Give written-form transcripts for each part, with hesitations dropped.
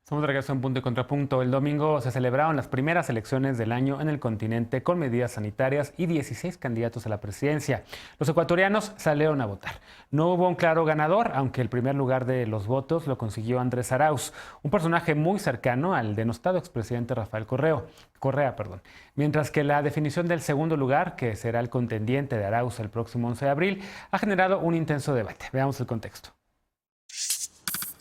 Estamos de regreso en Punto y Contrapunto. El domingo se celebraron las primeras elecciones del año en el continente con medidas sanitarias y 16 candidatos a la presidencia. Los ecuatorianos salieron a votar. No hubo un claro ganador, aunque el primer lugar de los votos lo consiguió Andrés Arauz, un personaje muy cercano al denostado expresidente Rafael Correa. Mientras que la definición del segundo lugar, que será el contendiente de Arauz el próximo 11 de abril, ha generado un intenso debate. Veamos el contexto.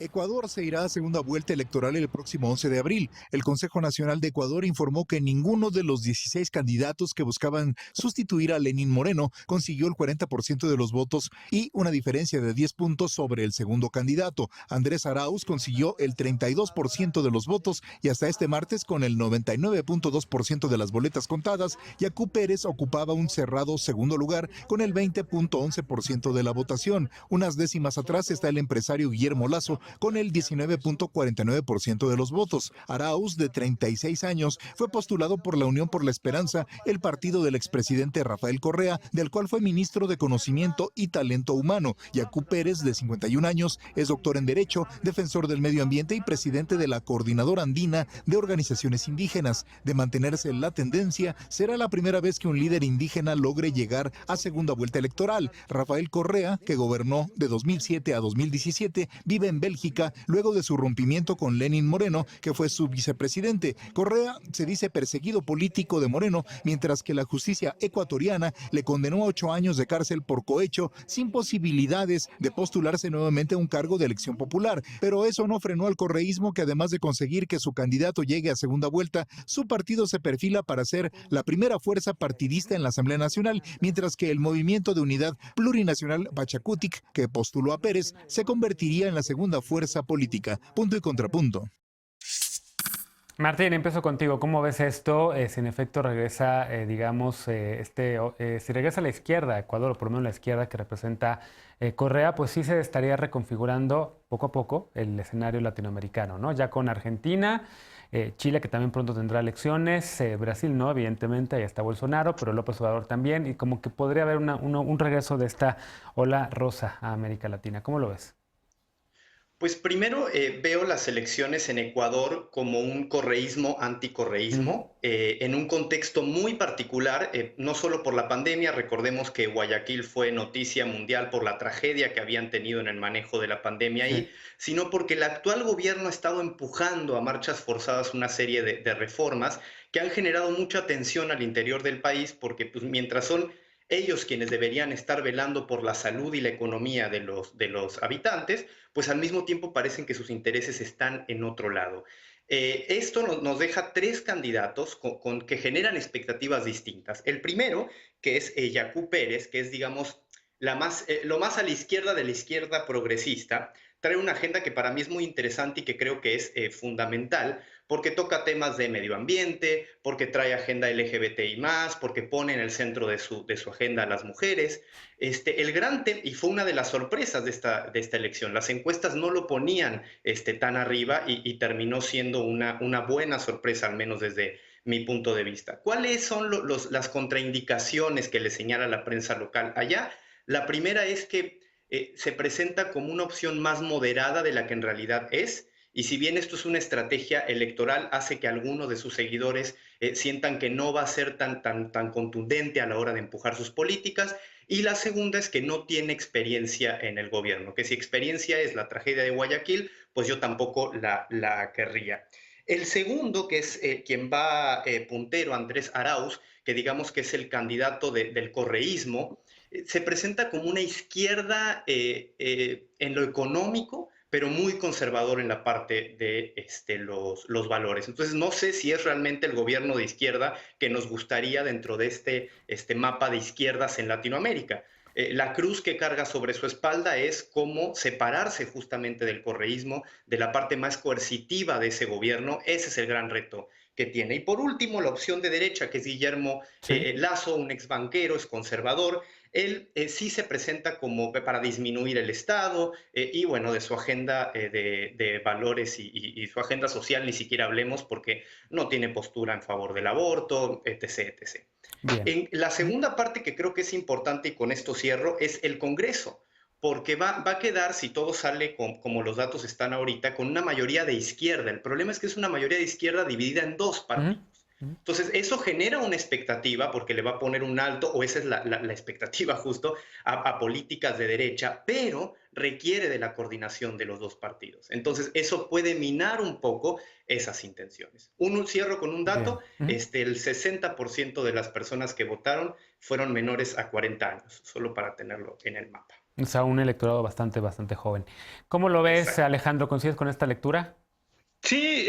Ecuador se irá a segunda vuelta electoral el próximo 11 de abril. El Consejo Nacional de Ecuador informó que ninguno de los 16 candidatos que buscaban sustituir a Lenín Moreno consiguió el 40% de los votos y una diferencia de 10 puntos sobre el segundo candidato. Andrés Arauz consiguió el 32% de los votos y hasta este martes, con el 99.2% de las boletas contadas, Yacu Pérez ocupaba un cerrado segundo lugar con el 20.11% de la votación. Unas décimas atrás está el empresario Guillermo Lazo con el 19.49% de los votos. Arauz, de 36 años, fue postulado por la Unión por la Esperanza, el partido del expresidente Rafael Correa, del cual fue ministro de Conocimiento y Talento Humano. Yacu Pérez, de 51 años, es doctor en Derecho, defensor del medio ambiente y presidente de la Coordinadora Andina de Organizaciones Indígenas. De mantenerse la tendencia, será la primera vez que un líder indígena logre llegar a segunda vuelta electoral. Rafael Correa, que gobernó de 2007 a 2017, vive en Bélgica luego de su rompimiento con Lenín Moreno, que fue su vicepresidente. Correa se dice perseguido político de Moreno, mientras que la justicia ecuatoriana le condenó a 8 años de cárcel por cohecho, sin posibilidades de postularse nuevamente a un cargo de elección popular. Pero eso no frenó al correísmo, que además de conseguir que su candidato llegue a segunda vuelta, su partido se perfila para ser la primera fuerza partidista en la Asamblea Nacional, mientras que el Movimiento de Unidad Plurinacional Pachacutic, que postuló a Pérez, se convertiría en la segunda fuerza política. Punto y contrapunto. Martín, empiezo contigo. ¿Cómo ves esto? Si en efecto regresa, si regresa a la izquierda, Ecuador, o por lo menos la izquierda que representa Correa, pues sí se estaría reconfigurando poco a poco el escenario latinoamericano, ¿no? Ya con Argentina, Chile, que también pronto tendrá elecciones, Brasil no, evidentemente, ahí está Bolsonaro, pero López Obrador también, y como que podría haber un regreso de esta ola rosa a América Latina. ¿Cómo lo ves? Pues primero veo las elecciones en Ecuador como un correísmo Ujú. anticorreísmo, en un contexto muy particular, no solo por la pandemia. Recordemos que Guayaquil fue noticia mundial por la tragedia que habían tenido en el manejo de la pandemia Sí. ahí, sino porque el actual gobierno ha estado empujando a marchas forzadas una serie de reformas que han generado mucha tensión al interior del país, porque pues, mientras son ellos quienes deberían estar velando por la salud y la economía de los habitantes, pues al mismo tiempo parecen que sus intereses están en otro lado. Esto nos deja tres candidatos que generan expectativas distintas. El primero, que es Yacu Pérez, que es, digamos, lo más a la izquierda de la izquierda progresista, trae una agenda que para mí es muy interesante y que creo que es fundamental, porque toca temas de medio ambiente, porque trae agenda LGBTI+, porque pone en el centro de su agenda a las mujeres. El gran tema, y fue una de las sorpresas de esta elección, las encuestas no lo ponían tan arriba y terminó siendo una buena sorpresa, al menos desde mi punto de vista. ¿Cuáles son las contraindicaciones que le señala la prensa local allá? La primera es que se presenta como una opción más moderada de la que en realidad es, y si bien esto es una estrategia electoral, hace que algunos de sus seguidores sientan que no va a ser tan contundente a la hora de empujar sus políticas. Y la segunda es que no tiene experiencia en el gobierno, que si experiencia es la tragedia de Guayaquil, pues yo tampoco la querría. El segundo, que es quien va puntero, Andrés Arauz, que digamos que es el candidato del correísmo, se presenta como una izquierda en lo económico, pero muy conservador en la parte de los valores. Entonces, no sé si es realmente el gobierno de izquierda que nos gustaría dentro de este mapa de izquierdas en Latinoamérica. La cruz que carga sobre su espalda es cómo separarse justamente del correísmo, de la parte más coercitiva de ese gobierno. Ese es el gran reto que tiene. Y por último, la opción de derecha, que es Guillermo Sí. Lazo, un ex banquero, es conservador. Él sí se presenta como para disminuir el Estado y bueno, de su agenda de valores y su agenda social ni siquiera hablemos, porque no tiene postura en favor del aborto, etc. etc. Bien. La Ujú. segunda parte que creo que es importante, y con esto cierro, es el Congreso, porque va a quedar, si todo sale como los datos están ahorita, con una mayoría de izquierda. El problema es que es una mayoría de izquierda dividida en dos Ujú, partidos. ujú. Entonces, eso genera una expectativa, porque le va a poner un alto, o esa es la expectativa justo, a políticas de derecha, pero requiere de la coordinación de los dos partidos. Entonces, eso puede minar un poco esas intenciones. Cierro con un dato, Bien. Ujú. el 60% de las personas que votaron fueron menores a 40 años, solo para tenerlo en el mapa. O sea, un electorado bastante, bastante joven. ¿Cómo lo ves, Exacto. Alejandro? ¿Coincides con esta lectura? Sí,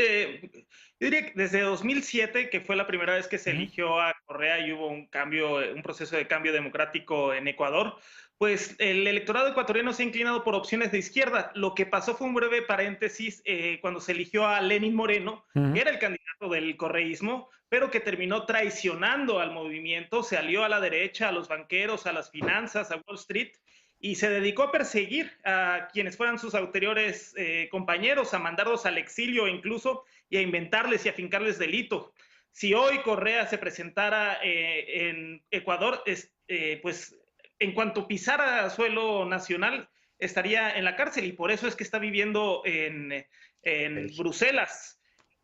yo diría que desde 2007, que fue la primera vez que se Ujú. eligió a Correa y hubo un cambio, un proceso de cambio democrático en Ecuador, pues el electorado ecuatoriano se ha inclinado por opciones de izquierda. Lo que pasó fue un breve paréntesis cuando se eligió a Lenín Moreno, que Ujú. era el candidato del correísmo, pero que terminó traicionando al movimiento, se alió a la derecha, a los banqueros, a las finanzas, a Wall Street, y se dedicó a perseguir a quienes fueran sus anteriores compañeros, a mandarlos al exilio incluso, y a inventarles y a fincarles delito. Si hoy Correa se presentara en Ecuador, pues en cuanto pisara suelo nacional, estaría en la cárcel, y por eso es que está viviendo en Bruselas.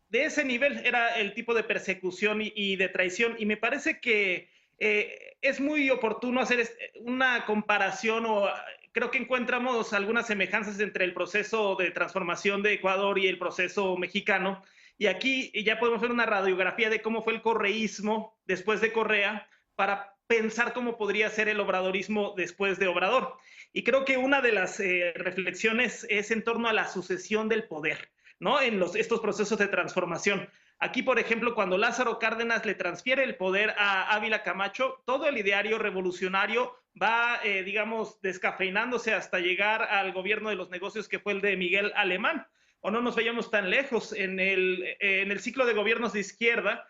De ese nivel era el tipo de persecución y de traición, y me parece que es muy oportuno hacer una comparación, o creo que encontramos algunas semejanzas entre el proceso de transformación de Ecuador y el proceso mexicano, y aquí ya podemos ver una radiografía de cómo fue el correísmo después de Correa para pensar cómo podría ser el obradorismo después de Obrador. Y creo que una de las reflexiones es en torno a la sucesión del poder, ¿no? En estos procesos de transformación. Aquí, por ejemplo, cuando Lázaro Cárdenas le transfiere el poder a Ávila Camacho, todo el ideario revolucionario va, digamos, descafeinándose hasta llegar al gobierno de los negocios, que fue el de Miguel Alemán. O no nos vayamos tan lejos, en el ciclo de gobiernos de izquierda,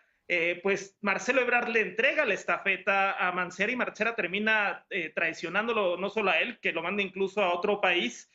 pues Marcelo Ebrard le entrega la estafeta a Mancera, y Mancera termina traicionándolo, no solo a él, que lo manda incluso a otro país,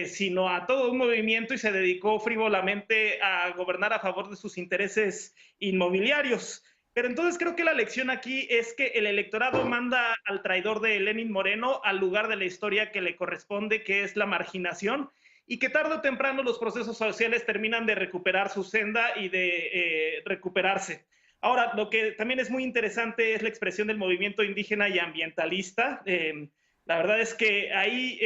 sino a todo un movimiento, y se dedicó frívolamente a gobernar a favor de sus intereses inmobiliarios. Pero entonces creo que la lección aquí es que el electorado manda al traidor de Lenín Moreno al lugar de la historia que le corresponde, que es la marginación, y que tarde o temprano los procesos sociales terminan de recuperar su senda y de recuperarse. Ahora, lo que también es muy interesante es la expresión del movimiento indígena y ambientalista. La verdad es que ahí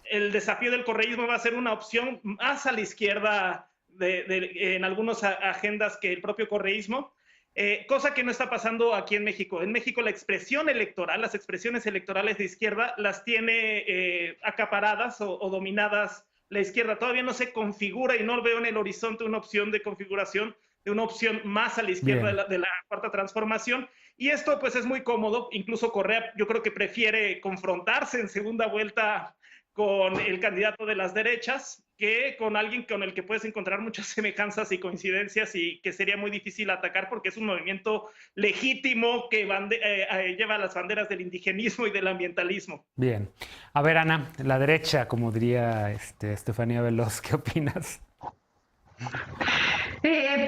el desafío del correísmo va a ser una opción más a la izquierda en algunas agendas que el propio correísmo, cosa que no está pasando aquí en México. En México la expresión electoral, las expresiones electorales de izquierda las tiene acaparadas o dominadas la izquierda. Todavía no se configura, y no veo en el horizonte una opción de configuración de una opción más a la izquierda Bien. de la cuarta transformación. Y esto pues es muy cómodo. Incluso Correa, yo creo que prefiere confrontarse en segunda vuelta con el candidato de las derechas que con alguien con el que puedes encontrar muchas semejanzas y coincidencias, y que sería muy difícil atacar, porque es un movimiento legítimo que lleva las banderas del indigenismo y del ambientalismo. Bien. A ver, Ana, la derecha, como diría Estefanía Veloz, ¿qué opinas?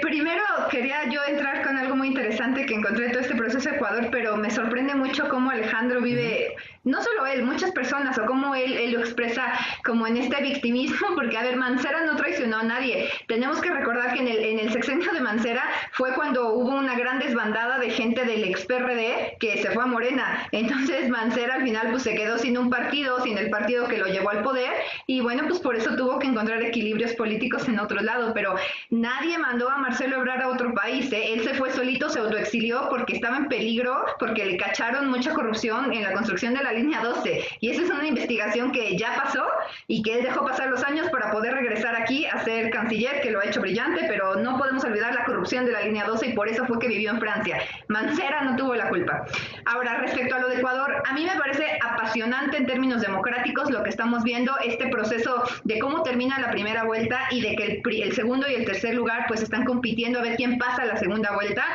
Primero quería yo entrar con algo muy interesante que encontré en todo este proceso de Ecuador, pero me sorprende mucho cómo Alejandro vive, no solo él, muchas personas, o cómo él lo expresa como en este victimismo, porque a ver, Mancera no traicionó a nadie. Tenemos que recordar que en el sexenio de Mancera fue cuando hubo una gran desbandada de gente del ex PRD que se fue a Morena. Entonces Mancera al final pues se quedó sin un partido, sin el partido que lo llevó al poder, y bueno, pues por eso tuvo que encontrar equilibrios políticos en otro lado, pero nadie mandó a Marcelo Ebrard a otro país, ¿eh? Él se fue solito, se autoexilió porque estaba en peligro, porque le cacharon mucha corrupción en la construcción de la línea 12, y esa es una investigación que ya pasó y que él dejó pasar los años para poder regresar aquí a ser canciller, que lo ha hecho brillante, pero no podemos olvidar la corrupción de la línea 12, y por eso fue que vivió en Francia. Mancera no tuvo la culpa. Ahora, respecto a lo de Ecuador, a mí me parece apasionante en términos democráticos lo que estamos viendo, este proceso de cómo termina la primera vuelta y de que el segundo y el tercer lugar pues están compitiendo a ver quién pasa a la segunda vuelta.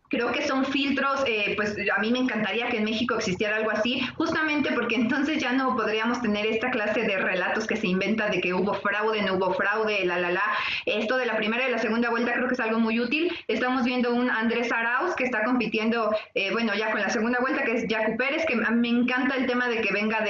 Creo que son filtros, pues a mí me encantaría que en México existiera algo así, justamente porque entonces ya no podríamos tener esta clase de relatos que se inventa de que hubo fraude, no hubo fraude, Esto de la primera y la segunda vuelta creo que es algo muy útil. Estamos viendo un Andrés Arauz que está compitiendo, bueno, ya con la segunda vuelta, que es Yacu Pérez, que a mí me encanta el tema de que venga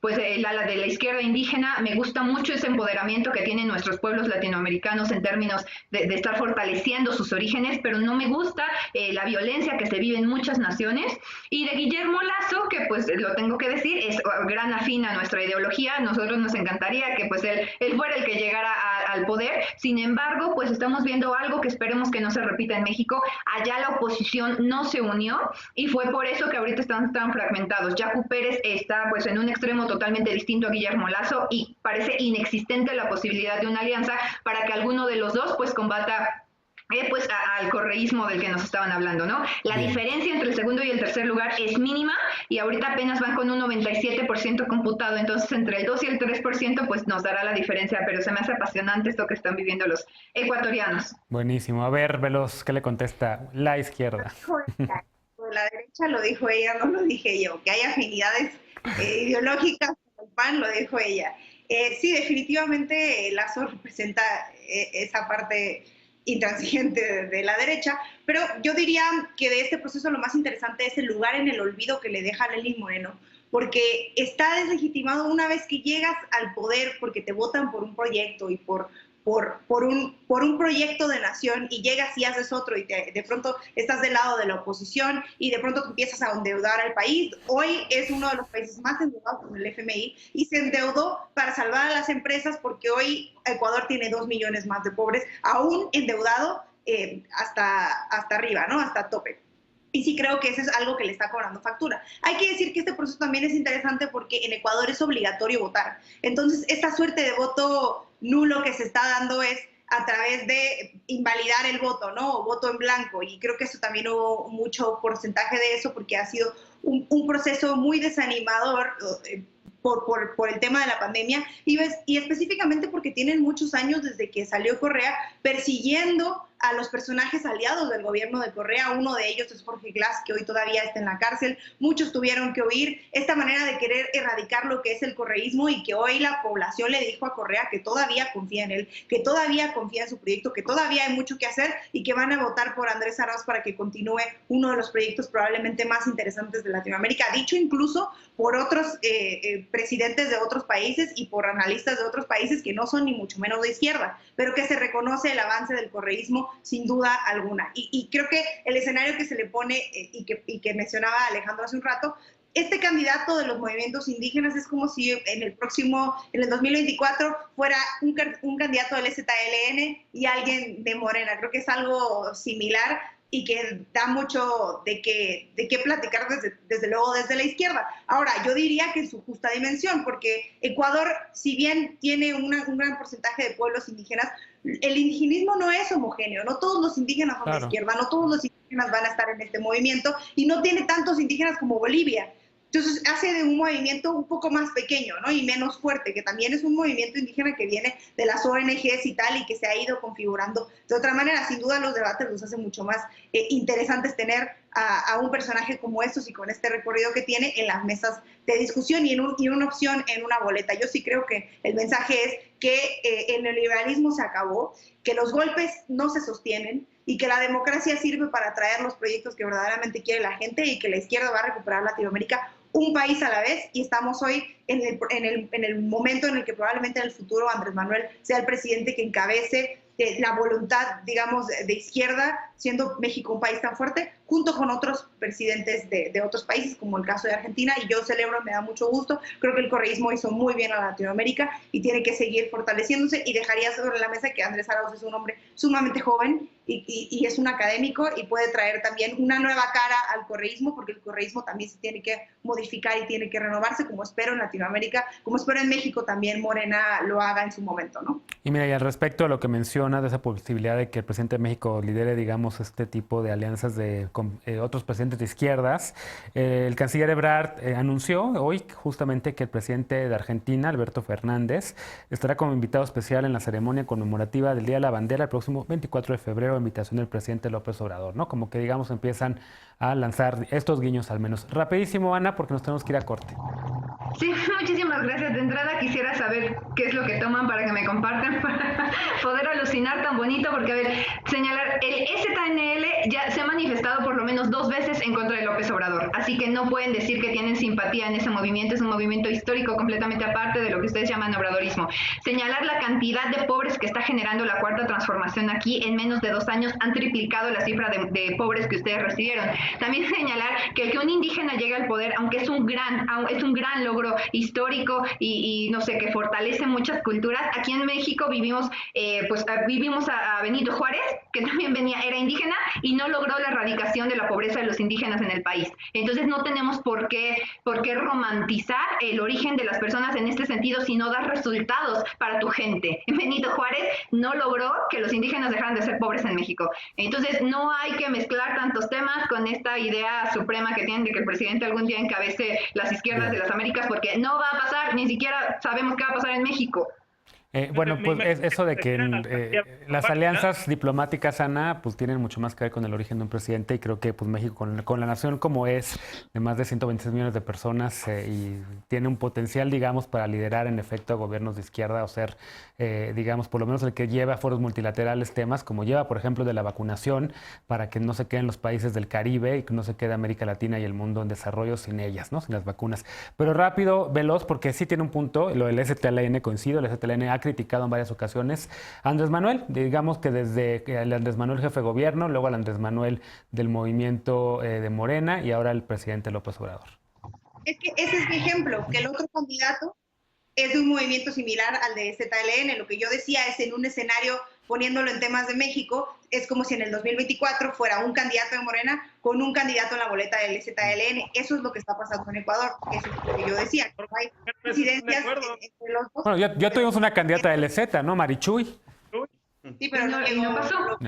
pues el ala de la izquierda indígena. Me gusta mucho ese empoderamiento que tienen nuestros pueblos latinoamericanos en términos de estar fortaleciendo sus orígenes, pero no me gusta la violencia que se vive en muchas naciones, y de Guillermo Lasso, que pues lo tengo que decir, es gran afín a nuestra ideología. Nosotros nos encantaría que pues él fuera el que llegara al poder. Sin embargo, pues estamos viendo algo que esperemos que no se repita en México. Allá la oposición no se unió y fue por eso que ahorita están tan fragmentados. Yacu Pérez está pues en un extremo totalmente distinto a Guillermo Lasso y parece inexistente la posibilidad de una alianza para que alguno de los dos pues combata pues al correísmo del que nos estaban hablando, ¿no? La diferencia entre el segundo y el tercer lugar es mínima y ahorita apenas van con un 97% computado, entonces entre el 2 y el 3% pues nos dará la diferencia, pero se me hace apasionante esto que están viviendo los ecuatorianos. Buenísimo. A ver, Veloz, ¿qué le contesta la izquierda? La derecha lo dijo ella, no lo dije yo. Que hay afinidades ideológicas con el PAN, lo dijo ella. Sí, definitivamente Lasso representa esa parte intransigente de la derecha, pero yo diría que de este proceso lo más interesante es el lugar en el olvido que le deja a Lenín Moreno, porque está deslegitimado una vez que llegas al poder porque te votan por un proyecto y por un proyecto de nación, y llegas y haces otro y de pronto estás del lado de la oposición y de pronto te empiezas a endeudar al país. Hoy es uno de los países más endeudados con el FMI y se endeudó para salvar a las empresas, porque hoy Ecuador tiene 2 millones más de pobres, aún endeudado hasta arriba, ¿no? Hasta tope. Y sí creo que eso es algo que le está cobrando factura. Hay que decir que este proceso también es interesante porque en Ecuador es obligatorio votar. Entonces, esta suerte de voto nulo que se está dando es a través de invalidar el voto, ¿no? O voto en blanco. Y creo que eso también hubo mucho porcentaje de eso porque ha sido un proceso muy desanimador por el tema de la pandemia y específicamente porque tienen muchos años desde que salió Correa persiguiendo a los personajes aliados del gobierno de Correa. Uno de ellos es Jorge Glass, que hoy todavía está en la cárcel. Muchos tuvieron que huir. Esta manera de querer erradicar lo que es el correísmo, y que hoy la población le dijo a Correa que todavía confía en él, que todavía confía en su proyecto, que todavía hay mucho que hacer y que van a votar por Andrés Arauz para que continúe uno de los proyectos probablemente más interesantes de Latinoamérica, dicho incluso por otros presidentes de otros países y por analistas de otros países que no son ni mucho menos de izquierda, pero que se reconoce el avance del correísmo sin duda alguna. Y creo que el escenario que se le pone y que mencionaba Alejandro hace un rato, este candidato de los movimientos indígenas es como si en el 2024, fuera un candidato del ZLN y alguien de Morena. Creo que es algo similar y que da mucho de qué platicar desde luego desde la izquierda. Ahora, yo diría que en su justa dimensión, porque Ecuador, si bien tiene un gran porcentaje de pueblos indígenas, el indigenismo no es homogéneo, no todos los indígenas son de izquierda, no todos los indígenas van a estar en este movimiento, y no tiene tantos indígenas como Bolivia. Entonces hace de un movimiento un poco más pequeño, ¿no? Y menos fuerte, que también es un movimiento indígena que viene de las ONGs y tal, y que se ha ido configurando de otra manera. Sin duda los debates los hace mucho más interesantes tener a un personaje como estos y con este recorrido que tiene en las mesas de discusión y en una opción en una boleta. Yo sí creo que el mensaje es que el neoliberalismo se acabó, que los golpes no se sostienen y que la democracia sirve para traer los proyectos que verdaderamente quiere la gente, y que la izquierda va a recuperar Latinoamérica un país a la vez, y estamos hoy en el momento en el que probablemente en el futuro Andrés Manuel sea el presidente que encabece la voluntad, digamos, de izquierda, siendo México un país tan fuerte, junto con otros presidentes de otros países, como el caso de Argentina, y yo celebro, me da mucho gusto. Creo que el correísmo hizo muy bien a Latinoamérica y tiene que seguir fortaleciéndose, y dejaría sobre la mesa que Andrés Arauz es un hombre sumamente joven y es un académico, y puede traer también una nueva cara al correísmo, porque el correísmo también se tiene que modificar y tiene que renovarse, como espero en Latinoamérica, como espero en México también Morena lo haga en su momento, ¿no? Y mira, y al respecto a lo que menciona de esa posibilidad de que el presidente de México lidere, digamos, este tipo de alianzas con otros presidentes de izquierdas. El canciller Ebrard anunció hoy justamente que el presidente de Argentina, Alberto Fernández, estará como invitado especial en la ceremonia conmemorativa del Día de la Bandera el próximo 24 de febrero, a invitación del presidente López Obrador, ¿no? Como que digamos empiezan a lanzar estos guiños al menos. Rapidísimo, Ana, porque nos tenemos que ir a corte. Sí, muchísimas gracias. De entrada quisiera saber qué es lo que toman para que me compartan, para poder alucinar tan bonito, porque, a ver, señalar, el ZNL ya se ha manifestado por lo menos 2 veces en contra de López Obrador, así que no pueden decir que tienen simpatía en ese movimiento, es un movimiento histórico completamente aparte de lo que ustedes llaman obradorismo. Señalar la cantidad de pobres que está generando la Cuarta Transformación aquí, en menos de 2 años han triplicado la cifra de pobres que ustedes recibieron. También señalar que un indígena llegue al poder, aunque es un gran logro histórico y no sé, que fortalece muchas culturas. Aquí en México vivimos a Benito Juárez, que también era indígena y no logró la erradicación de la pobreza de los indígenas en el país. Entonces no tenemos por qué romantizar el origen de las personas en este sentido si no das resultados para tu gente. Benito Juárez no logró que los indígenas dejaran de ser pobres en México. Entonces no hay que mezclar tantos temas con esta idea suprema que tienen de que el presidente algún día encabece las izquierdas de las Américas, porque no va a pasar, ni siquiera sabemos qué va a pasar en México. Bueno, pues es eso de que las alianzas diplomáticas, Ana, pues tienen mucho más que ver con el origen de un presidente, y creo que pues México, con la nación como es, de más de 126 millones de personas, y tiene un potencial, digamos, para liderar en efecto a gobiernos de izquierda o ser, digamos, por lo menos el que lleva a foros multilaterales temas, como lleva, por ejemplo, de la vacunación, para que no se queden los países del Caribe y que no se quede América Latina y el mundo en desarrollo sin ellas, ¿no? Sin las vacunas. Pero rápido, veloz, porque sí tiene un punto, lo del ZLN, coincido, el ZLN ha criticado en varias ocasiones a Andrés Manuel, digamos que desde el Andrés Manuel jefe de gobierno, luego al Andrés Manuel del movimiento de Morena y ahora el presidente López Obrador. Es que ese es mi ejemplo, que el otro candidato es de un movimiento similar al de ZLN. Lo que yo decía es, en un escenario, poniéndolo en temas de México, es como si en el 2024 fuera un candidato de Morena con un candidato en la boleta del ZLN. Eso es lo que está pasando en Ecuador. Eso es lo que yo decía. Hay coincidencias entre los dos. Bueno, ya tuvimos una candidata del LZ, ¿no? Marichuy. Sí, pero no pasó.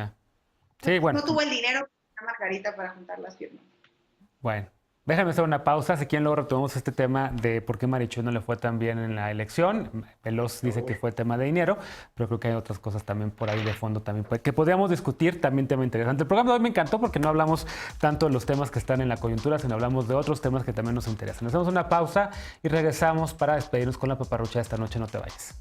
Sí, bueno. No tuvo el dinero para Margarita para juntar las firmas. Bueno. Déjame hacer una pausa. Si quieren, luego retomamos este tema de por qué Marichuy no le fue tan bien en la elección. Veloz dice que fue tema de dinero, pero creo que hay otras cosas también por ahí de fondo también que podríamos discutir, también tema interesante. El programa de hoy me encantó porque no hablamos tanto de los temas que están en la coyuntura, sino hablamos de otros temas que también nos interesan. Hacemos una pausa y regresamos para despedirnos con la paparrucha de esta noche. No te vayas.